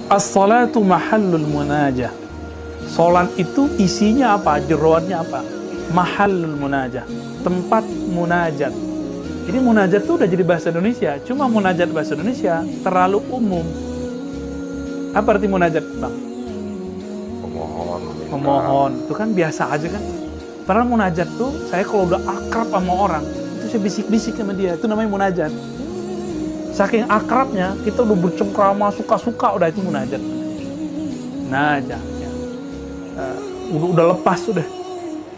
As-salatu mahallul munajah. Salat itu isinya apa? Jeroannya apa? Mahallul munajah, tempat munajat. Jadi munajat itu udah jadi bahasa Indonesia. Cuma munajat bahasa Indonesia terlalu umum. Apa arti munajat, Bang? Memohon. Itu kan biasa aja kan. Padahal munajat tuh, saya kalau udah akrab sama orang, itu saya bisik-bisik sama dia. Itu namanya munajat. Saking akrabnya, kita udah bercengkrama, suka-suka, udah itu munajat. Munajat. Ya. Udah lepas, udah.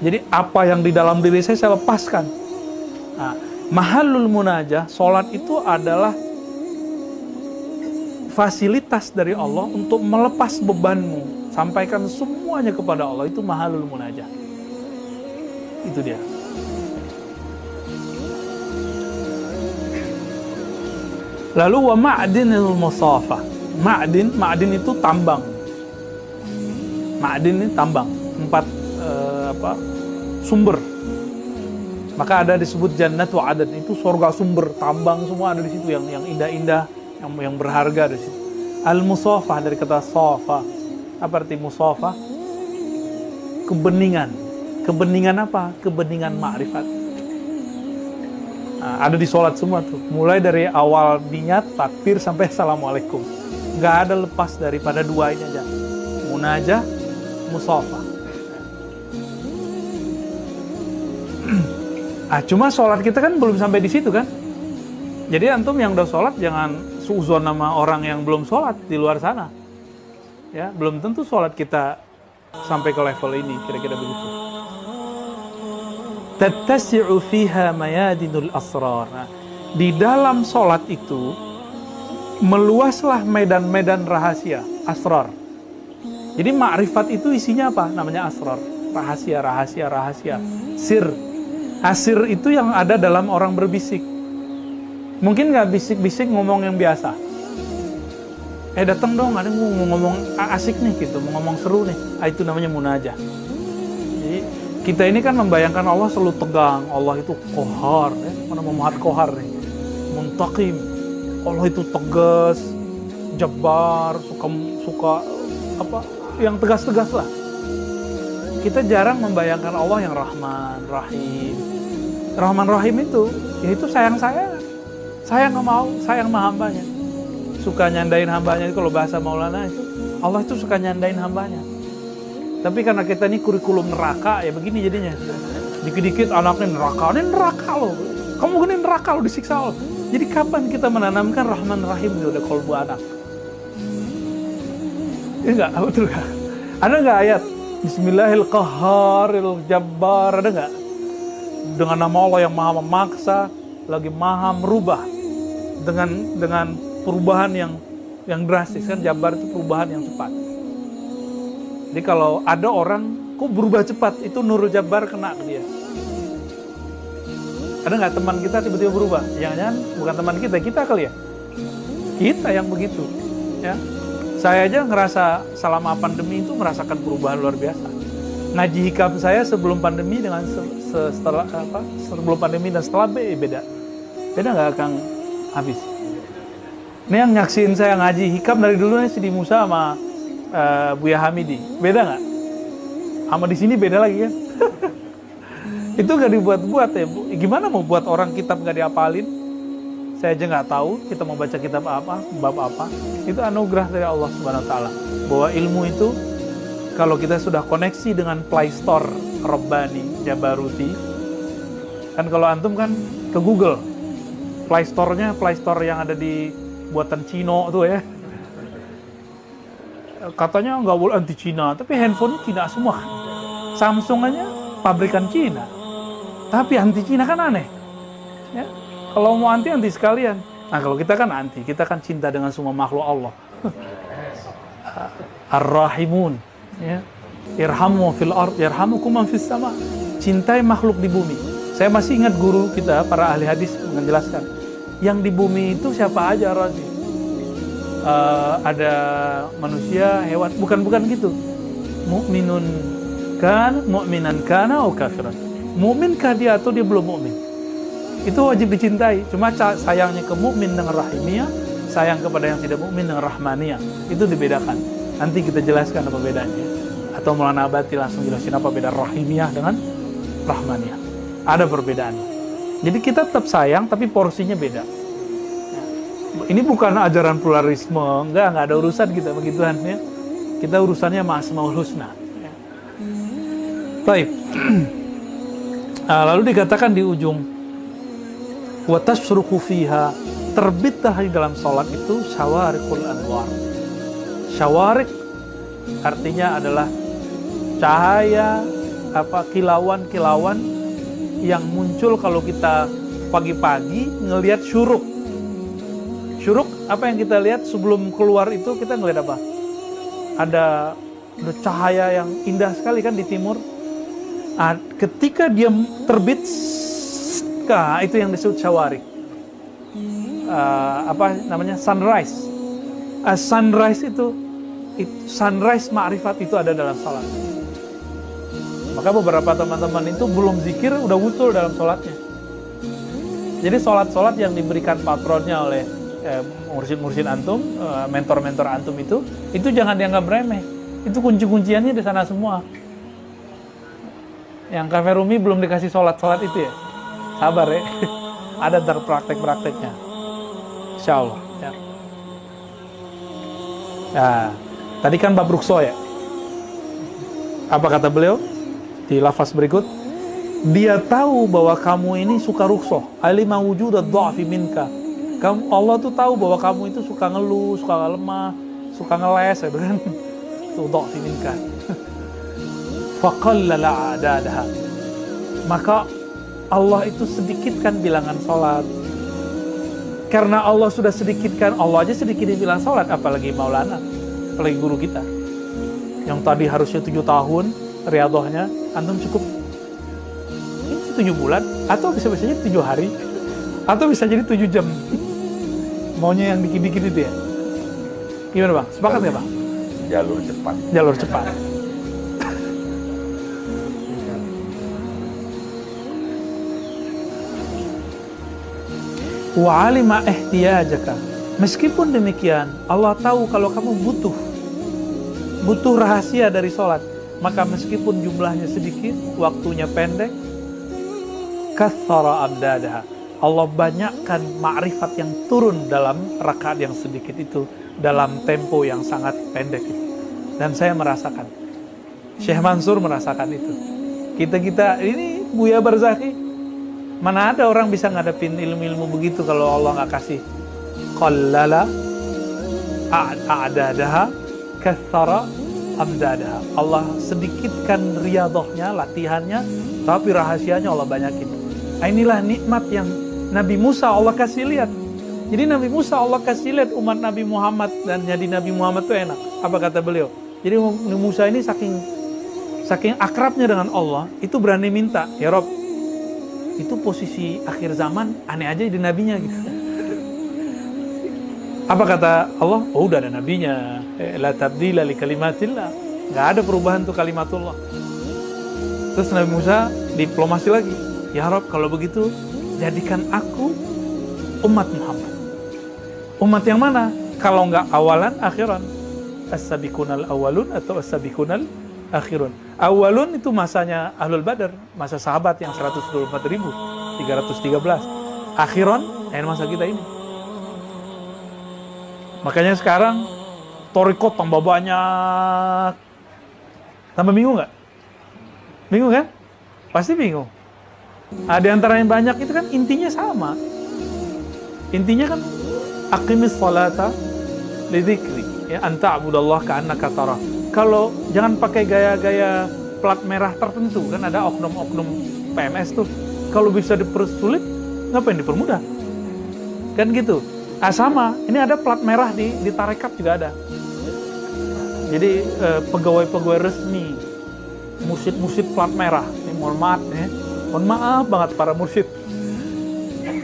Jadi apa yang di dalam diri saya lepaskan. Nah, mahallul munajah, sholat itu adalah fasilitas dari Allah untuk melepas bebanmu. Sampaikan semuanya kepada Allah, itu mahallul munajah. Itu dia. Lalu wa ma'dinil musafah. Ma'din itu tambang. Ma'din ini tambang, tempat sumber. Maka ada disebut jannatu adan, itu surga sumber, tambang semua ada di situ yang indah-indah, yang berharga di situ. Al-musafah dari kata safa. Apa arti musafah? Kebeningan. Kebeningan apa? Kebeningan ma'rifat. Nah, ada di sholat semua tuh. Mulai dari awal niat, takbir, sampai assalamualaikum. Nggak ada lepas daripada dua ini aja. Munajah, musafah. Cuma sholat kita kan belum sampai di situ kan. Jadi antum yang udah sholat jangan suuzon sama orang yang belum sholat di luar sana. Ya, belum tentu sholat kita sampai ke level ini, kira-kira begitu. Tattasi'u fiha mayadinul asrar. Nah, di dalam sholat itu meluaslah medan-medan rahasia, asrar. Jadi ma'rifat itu isinya apa? Namanya asrar. Rahasia. Sir. Asir itu yang ada dalam orang berbisik. Mungkin nggak bisik-bisik ngomong yang biasa. Datang dong, ada mau ngomong asik nih gitu, mau ngomong seru nih. Itu namanya munajah. Jadi kita ini kan membayangkan Allah selalu tegang. Allah itu kohar, mana Muhammad kohar nih. Muntaqim. Allah itu tegas, jabbar, suka apa? Yang tegas-tegas lah. Kita jarang membayangkan Allah yang Rahman, Rahim. Rahman Rahim itu, yaitu sayang sama hambanya. Suka nyandain hambanya, kalau bahasa Maulana itu, Allah itu suka nyandain hambanya. Tapi karena kita ini kurikulum neraka, ya begini jadinya. Dikit-dikit anaknya neraka loh. Kamu gini neraka loh, disiksa loh. Jadi kapan kita menanamkan Rahman Rahim di udah kolbu anak? Enggak, betul gak? Ada nggak ayat? Bismillahirrahmanirrahim, Jabbar, ada nggak? Dengan nama Allah yang maha memaksa, lagi maha merubah, dengan perubahan yang drastis kan. Jabbar itu perubahan yang cepat. Jadi kalau ada orang kok berubah cepat, itu Nurul Jabbar kena ke dia. Ada nggak teman kita tiba-tiba berubah? Jangan-jangan bukan teman kita kali ya? Kita yang begitu, ya. Saya aja ngerasa selama pandemi itu merasakan perubahan luar biasa. Ngaji hikam saya sebelum pandemi dengan sebelum pandemi dan setelah beda. Beda nggak Kang Hafiz? Ini yang nyaksiin saya ngaji hikam dari dulu nih, Sidi Musa sama Buya Hamidi. Beda nggak? Sama di sini beda lagi kan? Itu nggak dibuat-buat ya, Bu. Gimana mau buat orang kitab nggak diapalin? Saya aja nggak tahu kita mau baca kitab apa, bab apa. Itu anugerah dari Allah Subhanahu Wa Taala. Bahwa ilmu itu kalau kita sudah koneksi dengan Play Store Rabbani Jabaruti, kan kalau antum kan ke Google, Play Store-nya Play Store yang ada di buatan Cino tuh ya. Katanya nggak boleh anti Cina, tapi handphone Cina semua. Samsung aja pabrikan Cina, tapi anti Cina kan aneh. Ya. Kalau mau anti sekalian. Nah kalau kita kan anti, kita kan cinta dengan semua makhluk Allah. Ar-Rahimun, ya. Irhamu fil ard, yarhamukum man fis sama. Cintai makhluk di bumi. Saya masih ingat guru kita, para ahli hadis menjelaskan, yang di bumi itu siapa aja, Razi? Ada manusia, hewan, bukan gitu. Mu'minun kan, mu'minan kana atau kafiran. Mu'minkah dia atau dia belum mu'min? Itu wajib dicintai. Cuma sayangnya ke mukmin dengan rahimiyah, sayang kepada yang tidak mukmin dengan rahmaniyah. Itu dibedakan. Nanti kita jelaskan apa bedanya. Atau Maulana Abati langsung jelasin apa beda rahimiyah dengan rahmaniyah. Ada perbedaan. Jadi kita tetap sayang tapi porsinya beda. Ini bukan ajaran pluralisme, enggak ada urusan kita begituan ya. Kita urusannya sama Asmaul Husna. Baik. Lalu dikatakan di ujung, wa tasruqu fiha, terbitlah di dalam salat itu syawariqul anwar. Syawarik artinya adalah cahaya kilauan-kilauan yang muncul kalau kita pagi-pagi ngelihat syuruk. Syuruk apa yang kita lihat sebelum keluar itu kita ngelihat apa? Ada cahaya yang indah sekali kan di timur. Ketika dia terbit, itu yang disebut syawarik. Sunrise. Sunrise itu sunrise ma'rifat itu ada dalam salat. Maka beberapa teman-teman itu belum zikir udah wusul dalam salatnya. Jadi salat-salat yang diberikan patronnya oleh mursyid-mursyid antum, mentor-mentor antum itu jangan dianggap remeh. Itu kunci-kunciannya di sana semua. Yang Cafe Rumi belum dikasih sholat itu ya, sabar ya. Ada ntar praktek-prakteknya, insya Allah ya. Nah, tadi kan bab rukso ya. Apa kata beliau di lafaz berikut? Dia tahu bahwa kamu ini suka rukso, alima wujud ad-dha'fi minka. Allah tuh tahu bahwa kamu itu suka ngeluh, suka lemah, suka ngeles gitu kan. Itu dha'fi minka. Faqallala a'dadaha. Maka Allah itu sedikitkan bilangan sholat. Karena Allah sudah sedikitkan, Allah aja sedikitin bilangan sholat, apalagi Maulana, apalagi guru kita. Yang tadi harusnya 7 tahun riyadhahnya, antum cukup ini 7 bulan, atau bisa-bisa jadi 7 hari, atau bisa jadi 7 jam. Maunya yang dikit-dikit itu ya. Gimana Bang? Sepakat nggak Bang? Jalur cepat. Jalur cepat. Wa alima ihtiyajaka. Meskipun demikian, Allah tahu kalau kamu butuh rahasia dari sholat. Maka meskipun jumlahnya sedikit, waktunya pendek, kathara amdadaha. Allah banyakkan ma'rifat yang turun dalam rakaat yang sedikit itu, dalam tempo yang sangat pendek itu. Dan saya merasakan, Syekh Mansur merasakan itu. Kita ini Buya Barzakhi, mana ada orang bisa ngadepin ilmu-ilmu begitu kalau Allah nggak kasih. Qallala a'dadaha kathara amdadaha. Allah sedikitkan riyadhahnya, latihannya, tapi rahasianya Allah banyakin. Inilah nikmat yang Nabi Musa Allah kasih lihat. Jadi Nabi Musa Allah kasih lihat umat Nabi Muhammad, dan jadi Nabi Muhammad itu enak. Apa kata beliau? Jadi Nabi Musa ini saking akrabnya dengan Allah, itu berani minta, ya Rob, itu posisi akhir zaman aneh aja di nabinya gitu. Apa kata Allah? Oh, udah ada nabinya. La tabdila li kalimatillah. Nggak ada perubahan tuh kalimatullah. Terus Nabi Musa diplomasi lagi. Ya Rob, kalau begitu jadikan aku umat Muhammad. Umat yang mana? Kalau nggak awalan, akhiran. As-sabiqunal awalun atau as-sabiqunal akhirun. Awalun itu masanya Ahlul Badar, masa sahabat yang 124.313. Akhiron, masa kita ini. Makanya sekarang torikot tambah banyak. Tambah bingung nggak? Bingung kan? Pasti bingung. Di antara yang banyak itu kan intinya sama. Intinya kan aqimis salata lidzikri, ya, anta abudallah ka'annaka tarah. Kalau jangan pakai gaya-gaya plat merah tertentu, kan ada oknum-oknum PNS tuh. Kalau bisa dipersulit, ngapain dipermudah? Kan gitu. Sama, ini ada plat merah di tarekat juga ada. Jadi pegawai-pegawai resmi, mursyid-mursyid plat merah. Ini mohon maaf banget para mursyid.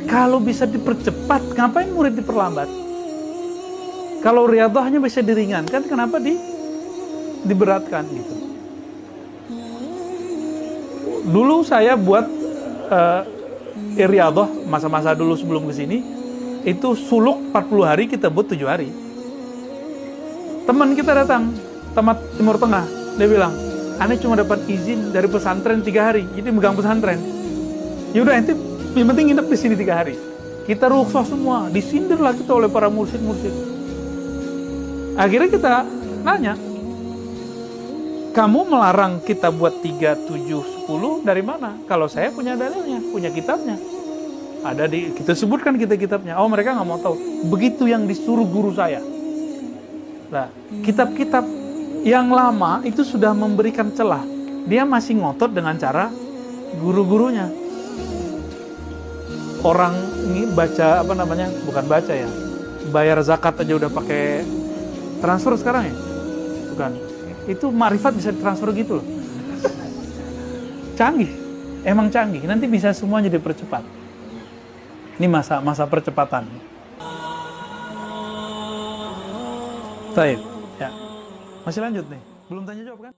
Kalau bisa dipercepat, ngapain murid diperlambat? Kalau riyadhahnya bisa diringankan, kenapa diberatkan gitu? Dulu saya buat riyadhah masa-masa dulu sebelum kesini, itu suluk 40 hari, kita buat 7 hari. Teman kita datang, teman Timur Tengah, dia bilang, aneh cuma dapat izin dari pesantren 3 hari, jadi megang pesantren. Yaudah, ente yang penting nginep di sini 3 hari. Kita rukhsah semua, disindir lah kita oleh para mursyid-mursyid. Akhirnya kita nanya, kamu melarang kita buat 3, 7, 10 dari mana? Kalau saya punya dalilnya, punya kitabnya. Ada kita sebutkan kitabnya. Oh, mereka nggak mau tahu. Begitu yang disuruh guru saya. Nah, kitab-kitab yang lama itu sudah memberikan celah. Dia masih ngotot dengan cara guru-gurunya. Orang ini baca bukan baca ya, bayar zakat aja udah pakai transfer sekarang ya, bukan? Itu ma'rifat bisa transfer gitu loh. Canggih, emang canggih. Nanti bisa semuanya dipercepat. Ini masa percepatan. Baik, ya. Masih lanjut nih. Belum tanya jawab kan?